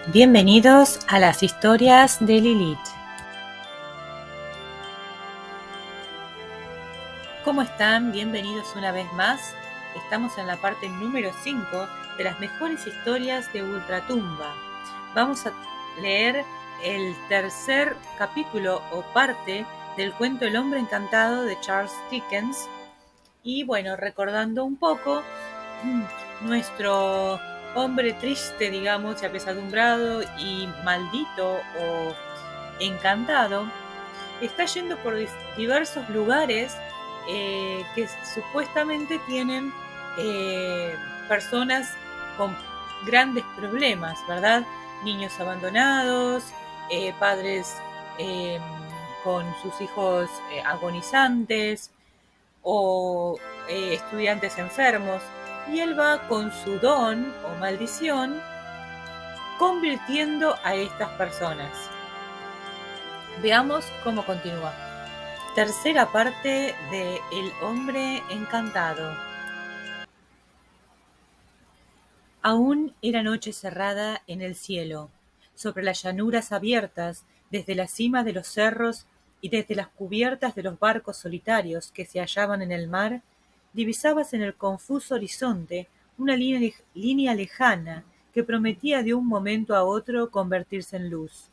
Bienvenidos a las historias de Lilith. ¿Cómo están? Bienvenidos una vez más. Estamos en la parte número 5 de las mejores historias de Ultratumba. Vamos a leer el tercer capítulo o parte del cuento El hombre encantado de Charles Dickens. Y bueno, recordando un poco, nuestro hombre triste, digamos, y apesadumbrado y maldito o encantado, está yendo por diversos lugares que supuestamente tienen personas con grandes problemas, ¿verdad? Niños abandonados, padres eh, con sus hijos agonizantes o estudiantes enfermos. Y él va con su don o maldición convirtiendo a estas personas. Veamos cómo continúa. Tercera parte de El hombre encantado. Aún era noche cerrada en el cielo. Sobre las llanuras abiertas, desde la cima de los cerros y desde las cubiertas de los barcos solitarios que se hallaban en el mar, divisabas en el confuso horizonte una línea lejana que prometía de un momento a otro convertirse en luz.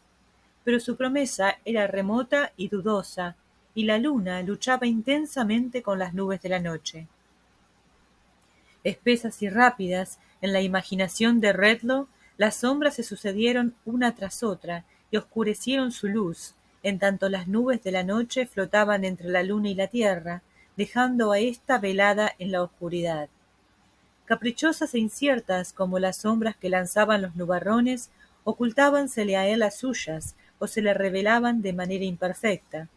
Pero su promesa era remota y dudosa, y la luna luchaba intensamente con las nubes de la noche. Espesas y rápidas, en la imaginación de Redlaw, las sombras se sucedieron una tras otra y oscurecieron su luz, en tanto las nubes de la noche flotaban entre la luna y la tierra, dejando a ésta velada en la oscuridad. Caprichosas e inciertas como las sombras que lanzaban los nubarrones, ocultábansele a él las suyas, o se le revelaban de manera imperfecta.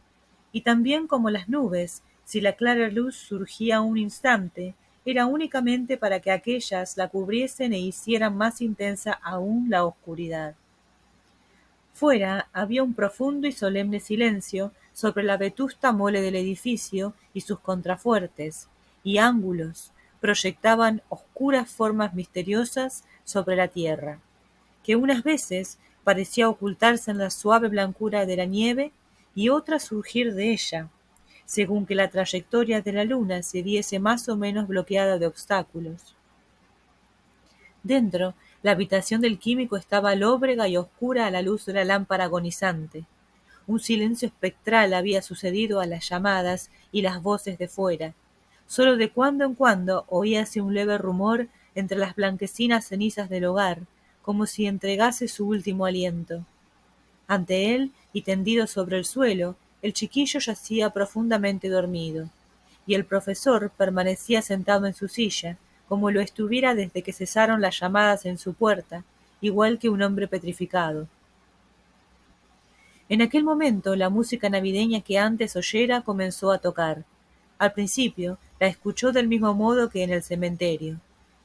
Y también como las nubes, si la clara luz surgía un instante, era únicamente para que aquellas la cubriesen e hicieran más intensa aún la oscuridad. Fuera había un profundo y solemne silencio sobre la vetusta mole del edificio y sus contrafuertes, y ángulos proyectaban oscuras formas misteriosas sobre la tierra, que unas veces parecía ocultarse en la suave blancura de la nieve y otras surgir de ella, según que la trayectoria de la luna se viese más o menos bloqueada de obstáculos. Dentro, la habitación del químico estaba lóbrega y oscura a la luz de la lámpara agonizante. Un silencio espectral había sucedido a las llamadas y las voces de fuera. Sólo de cuando en cuando oíase un leve rumor entre las blanquecinas cenizas del hogar, como si entregase su último aliento. Ante él, y tendido sobre el suelo, el chiquillo yacía profundamente dormido, y el profesor permanecía sentado en su silla, como lo estuviera desde que cesaron las llamadas en su puerta, igual que un hombre petrificado. En aquel momento la música navideña que antes oyera comenzó a tocar. Al principio la escuchó del mismo modo que en el cementerio,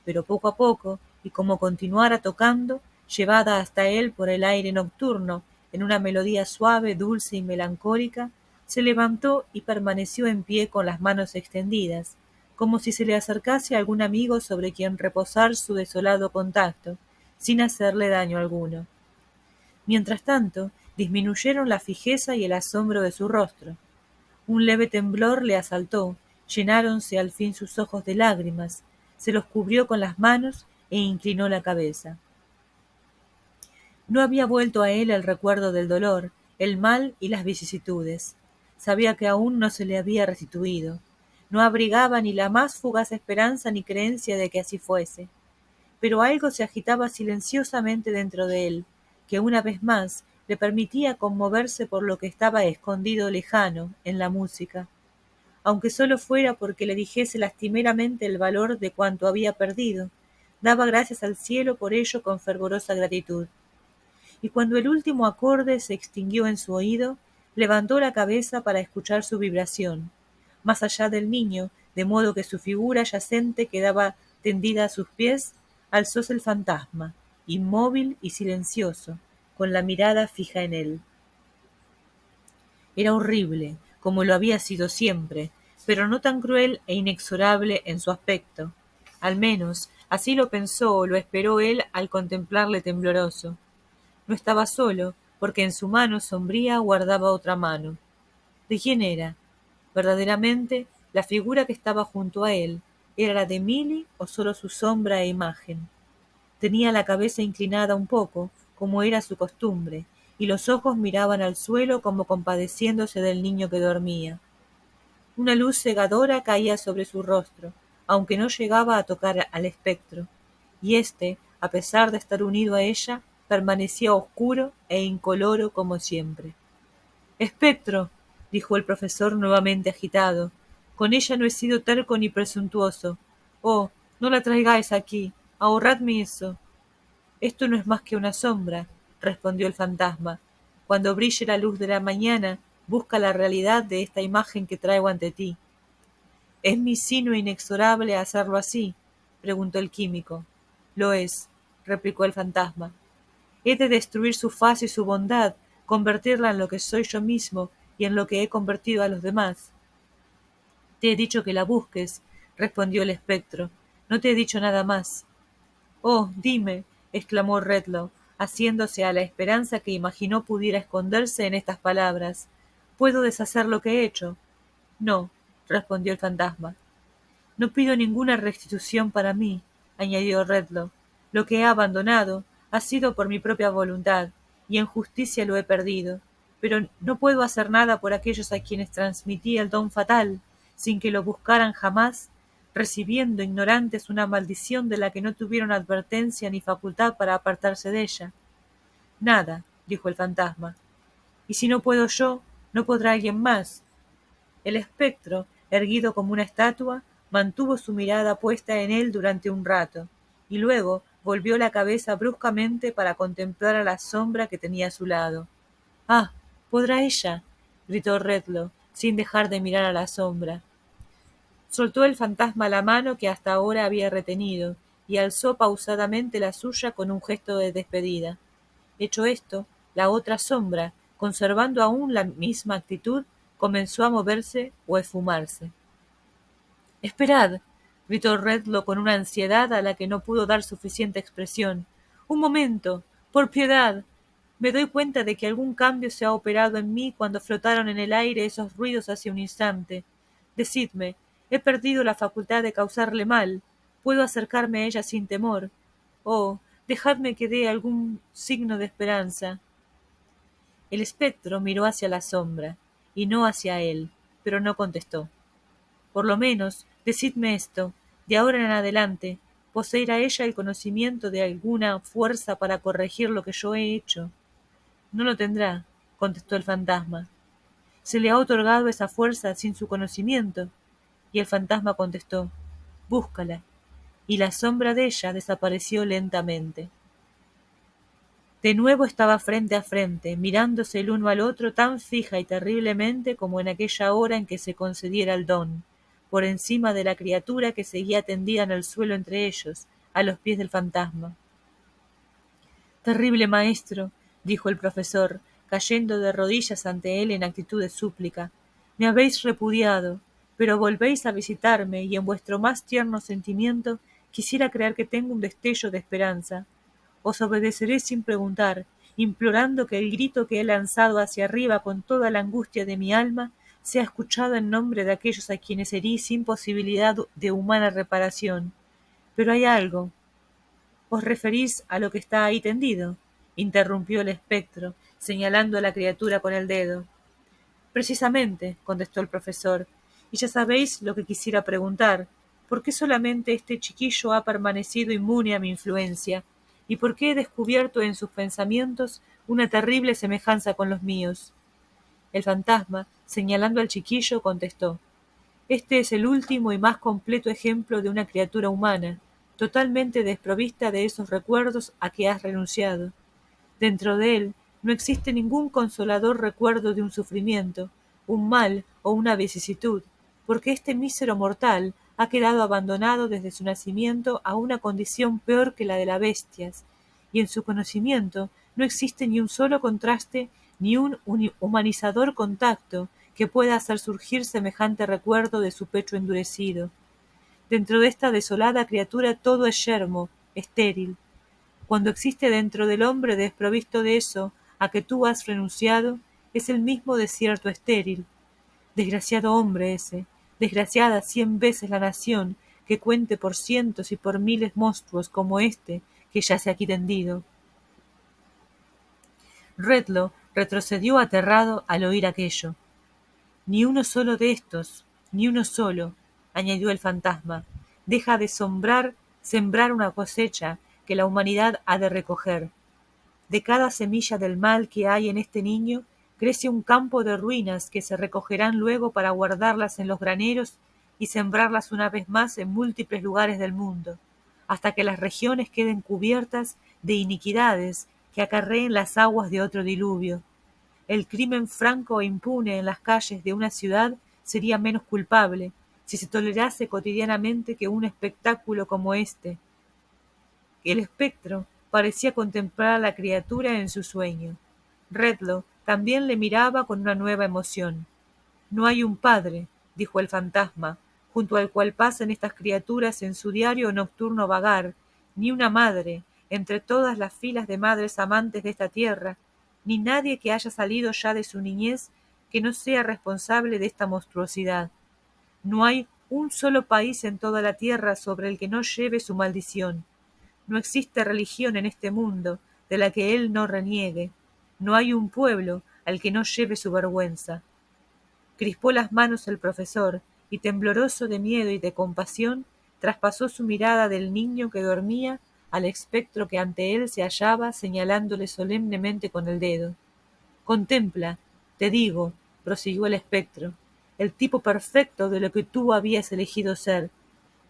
pero poco a poco, y como continuara tocando, llevada hasta él por el aire nocturno, en una melodía suave, dulce y melancólica, se levantó y permaneció en pie con las manos extendidas, como si se le acercase algún amigo sobre quien reposar su desolado contacto, sin hacerle daño alguno. Mientras tanto, disminuyeron la fijeza y el asombro de su rostro. Un leve temblor le asaltó, llenáronse al fin sus ojos de lágrimas, se los cubrió con las manos e inclinó la cabeza. No había vuelto a él el recuerdo del dolor, el mal y las vicisitudes. Sabía que aún no se le había restituido. No abrigaba ni la más fugaz esperanza ni creencia de que así fuese. Pero algo se agitaba silenciosamente dentro de él, que una vez más le permitía conmoverse por lo que estaba escondido lejano en la música, aunque sólo fuera porque le dijese lastimeramente el valor de cuanto había perdido. Daba gracias al cielo por ello con fervorosa gratitud. Y cuando el último acorde se extinguió en su oído, levantó la cabeza para escuchar su vibración, más allá del niño, de modo que su figura yacente quedaba tendida a sus pies, alzóse el fantasma, inmóvil y silencioso, con la mirada fija en él. Era horrible, como lo había sido siempre, pero no tan cruel e inexorable en su aspecto. Al menos, así lo pensó o lo esperó él al contemplarle tembloroso. No estaba solo, porque en su mano sombría guardaba otra mano. ¿De quién era? Verdaderamente, la figura que estaba junto a él, ¿era la de Milly o solo su sombra e imagen? Tenía la cabeza inclinada un poco, como era su costumbre, y los ojos miraban al suelo como compadeciéndose del niño que dormía. Una luz cegadora caía sobre su rostro, aunque no llegaba a tocar al espectro, y éste, a pesar de estar unido a ella, permanecía oscuro e incoloro como siempre. —Espectro —dijo el profesor nuevamente agitado—, con ella no he sido terco ni presuntuoso. Oh, no la traigáis aquí, ahorradme eso. —Esto no es más que una sombra —respondió el fantasma—. Cuando brille la luz de la mañana, busca la realidad de esta imagen que traigo ante ti. —¿Es mi sino inexorable hacerlo así? —preguntó el químico. —Lo es —replicó el fantasma—. He de destruir su faz y su bondad, convertirla en lo que soy yo mismo y en lo que he convertido a los demás. —Te he dicho que la busques —respondió el espectro—, no te he dicho nada más. —Oh, dime —exclamó Redlaw, haciéndose a la esperanza que imaginó pudiera esconderse en estas palabras—, ¿puedo deshacer lo que he hecho? —No —respondió el fantasma—. No pido ninguna restitución para mí —añadió Redlaw—. Lo que he abandonado ha sido por mi propia voluntad, y en justicia lo he perdido, pero no puedo hacer nada por aquellos a quienes transmití el don fatal, sin que lo buscaran jamás, recibiendo ignorantes una maldición de la que no tuvieron advertencia ni facultad para apartarse de ella. Nada —dijo el fantasma—. Y si no puedo yo, no podrá alguien más. El espectro, erguido como una estatua, mantuvo su mirada puesta en él durante un rato, y luego volvió la cabeza bruscamente para contemplar a la sombra que tenía a su lado. —¡Ah! ¿Podrá ella? —gritó Redlaw, sin dejar de mirar a la sombra. Soltó el fantasma la mano que hasta ahora había retenido, y alzó pausadamente la suya con un gesto de despedida. Hecho esto, la otra sombra, conservando aún la misma actitud, comenzó a moverse o a esfumarse. —¡Esperad! —gritó Redlaw con una ansiedad a la que no pudo dar suficiente expresión. —¡Un momento! ¡Por piedad! Me doy cuenta de que algún cambio se ha operado en mí cuando flotaron en el aire esos ruidos hace un instante. Decidme, he perdido la facultad de causarle mal. Puedo acercarme a ella sin temor. Oh, dejadme que dé algún signo de esperanza. El espectro miró hacia la sombra, y no hacia él, pero no contestó. Por lo menos, decidme esto, de ahora en adelante, ¿poseerá ella el conocimiento de alguna fuerza para corregir lo que yo he hecho? No lo tendrá, contestó el fantasma. Se le ha otorgado esa fuerza sin su conocimiento. Y el fantasma contestó, búscala. Y la sombra de ella desapareció lentamente. De nuevo estaba frente a frente, mirándose el uno al otro tan fija y terriblemente como en aquella hora en que se concediera el don, por encima de la criatura que seguía tendida en el suelo entre ellos, a los pies del fantasma. —Terrible maestro —dijo el profesor, cayendo de rodillas ante él en actitud de súplica—, me habéis repudiado, pero volvéis a visitarme y en vuestro más tierno sentimiento quisiera creer que tengo un destello de esperanza. Os obedeceré sin preguntar, implorando que el grito que he lanzado hacia arriba con toda la angustia de mi alma sea escuchado en nombre de aquellos a quienes herí sin posibilidad de humana reparación. Pero hay algo. —¿Os referís a lo que está ahí tendido? —interrumpió el espectro, señalando a la criatura con el dedo. —Precisamente —contestó el profesor—, y ya sabéis lo que quisiera preguntar. ¿Por qué solamente este chiquillo ha permanecido inmune a mi influencia? ¿Y por qué he descubierto en sus pensamientos una terrible semejanza con los míos? El fantasma, señalando al chiquillo, contestó: Este es el último y más completo ejemplo de una criatura humana, totalmente desprovista de esos recuerdos a que has renunciado. Dentro de él no existe ningún consolador recuerdo de un sufrimiento, un mal o una vicisitud, porque este mísero mortal ha quedado abandonado desde su nacimiento a una condición peor que la de las bestias, y en su conocimiento no existe ni un solo contraste ni un humanizador contacto que pueda hacer surgir semejante recuerdo de su pecho endurecido. Dentro de esta desolada criatura todo es yermo, estéril. cuando existe dentro del hombre desprovisto de eso a que tú has renunciado, es el mismo desierto estéril. Desgraciado hombre ese, desgraciada 100 veces la nación que cuente por cientos y por miles monstruos como este que yace aquí tendido. Redlo retrocedió aterrado al oír aquello. Ni uno solo de estos, ni uno solo, añadió el fantasma, deja de sembrar una cosecha que la humanidad ha de recoger. De cada semilla del mal que hay en este niño, crece un campo de ruinas que se recogerán luego para guardarlas en los graneros y sembrarlas una vez más en múltiples lugares del mundo, hasta que las regiones queden cubiertas de iniquidades que acarreen las aguas de otro diluvio. El crimen franco e impune en las calles de una ciudad sería menos culpable si se tolerase cotidianamente que un espectáculo como este. El espectro parecía contemplar a la criatura en su sueño. Redlo también le miraba con una nueva emoción. No hay un padre, dijo el fantasma, junto al cual pasen estas criaturas en su diario nocturno vagar, ni una madre, entre todas las filas de madres amantes de esta tierra, ni nadie que haya salido ya de su niñez que no sea responsable de esta monstruosidad. No hay un solo país en toda la tierra sobre el que no lleve su maldición. No existe religión en este mundo de la que él no reniegue. No hay un pueblo al que no lleve su vergüenza. Crispó las manos el profesor y, tembloroso de miedo y de compasión, traspasó su mirada del niño que dormía al espectro que ante él se hallaba, señalándole solemnemente con el dedo. Contempla, te digo, prosiguió el espectro, el tipo perfecto de lo que tú habías elegido ser.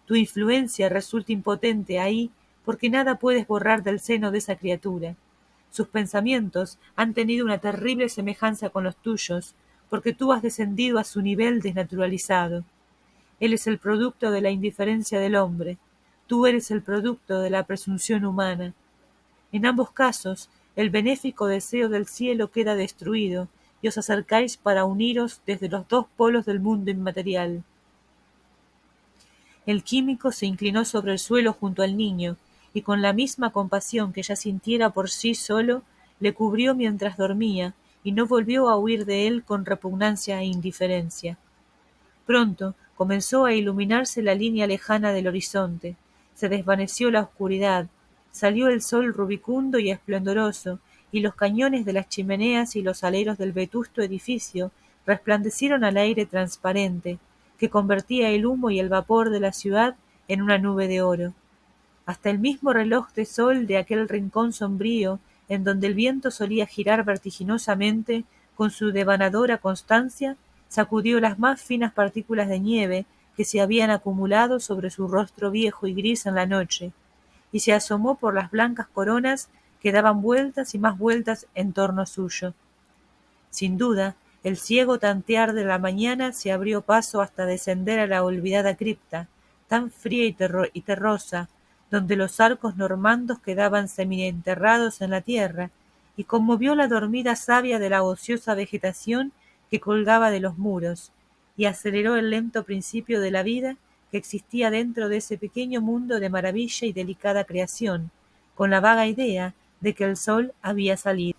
Tu influencia resulta impotente ahí porque nada puedes borrar del seno de esa criatura. Sus pensamientos han tenido una terrible semejanza con los tuyos, porque tú has descendido a su nivel desnaturalizado. Él es el producto de la indiferencia del hombre, tú eres el producto de la presunción humana. En ambos casos, el benéfico deseo del cielo queda destruido, y os acercáis para uniros desde los dos polos del mundo inmaterial. El químico se inclinó sobre el suelo junto al niño, y con la misma compasión que ya sintiera por sí solo, le cubrió mientras dormía, y no volvió a huir de él con repugnancia e indiferencia. Pronto comenzó a iluminarse la línea lejana del horizonte, se desvaneció la oscuridad, salió el sol rubicundo y esplendoroso, y los cañones de las chimeneas y los aleros del vetusto edificio resplandecieron al aire transparente, que convertía el humo y el vapor de la ciudad en una nube de oro. Hasta el mismo reloj de sol de aquel rincón sombrío, en donde el viento solía girar vertiginosamente con su devanadora constancia, sacudió las más finas partículas de nieve que se habían acumulado sobre su rostro viejo y gris en la noche, y se asomó por las blancas coronas que daban vueltas y más vueltas en torno suyo. Sin duda, el ciego tantear de la mañana se abrió paso hasta descender a la olvidada cripta, tan fría y terrosa, donde los arcos normandos quedaban semienterrados en la tierra, y conmovió la dormida savia de la ociosa vegetación que colgaba de los muros, y aceleró el lento principio de la vida que existía dentro de ese pequeño mundo de maravilla y delicada creación, con la vaga idea de que el sol había salido.